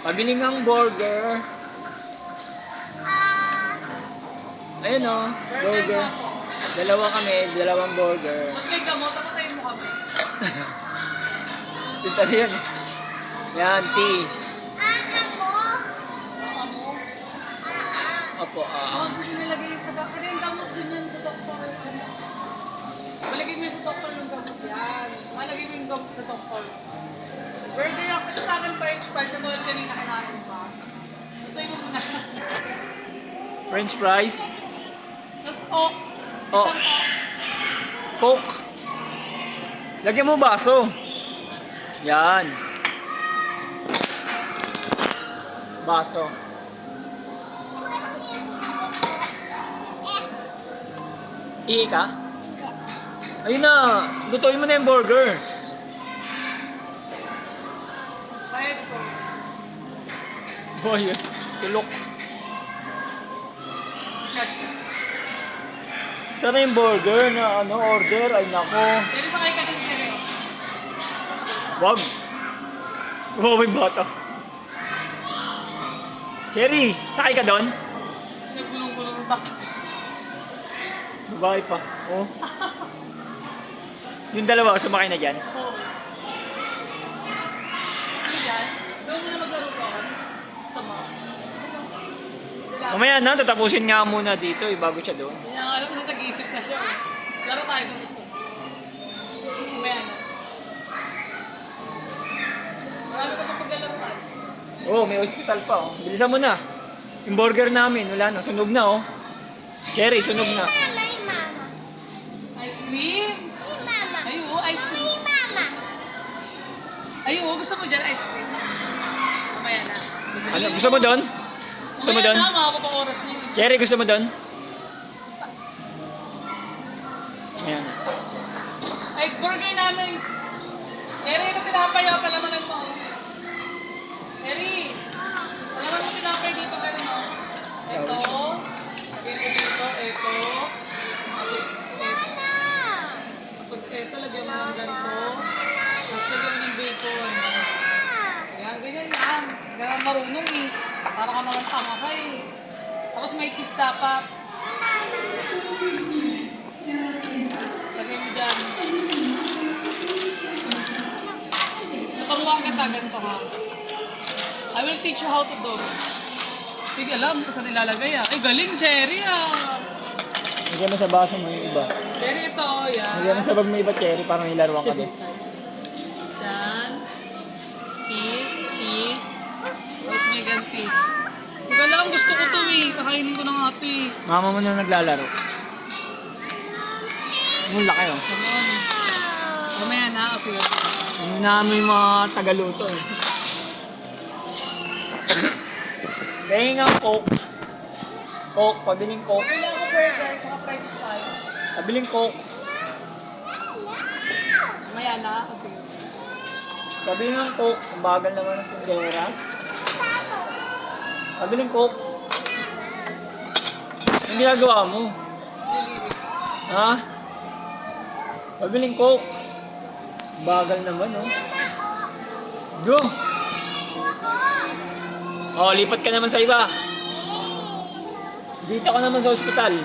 Pabili ng burger. Ayun o, burger. Dalawa kami, dalawang burger. Magkay gamot, tayo mo kami. Hospital yan eh. Yan, tea. Opo, Gusto nilagay sa doktor. Yung gamot din yan sa doktor. Malagay mo sa doktor yung gamot yan. Malagay mo yung gamot sa doktor. Burger ako. Ito sa akin French fries. Katulad kanina kinain pa. Ito mo muna. French fries. Tapos Oh. Coke. Lagyan mo baso. Yan. Baso. Ihi ka? Ayun na. Lutuin mo na yung burger. Bayad ko. Boy, tulok. Sana yung burger na order. Ay nako. Pero sa kayo kanin ka rin. Wag. Wow, may bata. Cherry, sakay ka doon? Naggulong-gulong back. Babae pa. Oh. Yung dalawa, sumakay na dyan. Oo. Ano yan? Saan mo na maglaro ka? Gusto mo? Mamaya na, tatapusin nga muna dito bago siya doon. Hindi na alam ko na nag-iisip na siya. Laro tayo kung gusto mo. Mamaya na. Marami ka pa paglalaruan. Oh, may hospital pa oh. Bilisan mo na. Yung burger namin, wala na. Sunog na oh. Cherry, sunog na. Ice cream? Ay, oo, ice cream. Ay, oo, gusto mo dyan ice cream? Mamaya na. Ano, gusto mo doon? Gusto mo doon? Mamaya na, makapapa oras niyo. Cherry, gusto mo doon? Ayan. Ay, burger namin. Eri, ito pinapaya pala mo ng mga. Eri, palaman mo pinapaya dito ganun o. Ito. Ito. Tapos ito, lagyan mo ng ganito. Tapos lagyan mo ng bacon. Ayan, ganyan yan. Ganyan marunong eh. Para ka naman tama ka eh. Tapos may cheese dapat. Lagyan mo dyan. Tuturuan kita ganito ha. I will teach you how to do. Hindi alam kung saan nilalagay ah. Ay galing, Cherry ah. Lagyan mo sa baso mo yung iba. Cherry ito, yan. Lagyan mo sa bag mo iba, Cherry, para may laruan ka din. Yan. Cheese. Tapos may ganti. Ikaw lang, gusto ko to eh. Kakainin ko ng ate eh. Mama mo na naglalaro. Ang laki oh. Come on. Mamaya na kasi. Ano na mo yung mga tagaluto eh. Kaya nga Coke. Coke, pabiling Coke. Order lang ako burger, tsaka french fries. Pabiling Coke. Mamaya na kasi. Pabiling ng Coke. Ang bagal naman ng tindera. Pabiling Coke. Ang ginagawa mo? Nilinis. Ha? Pabiling Coke. Bagal naman oh. Go! Oh, lipat ka naman sa iba. Dito ka naman sa ospital.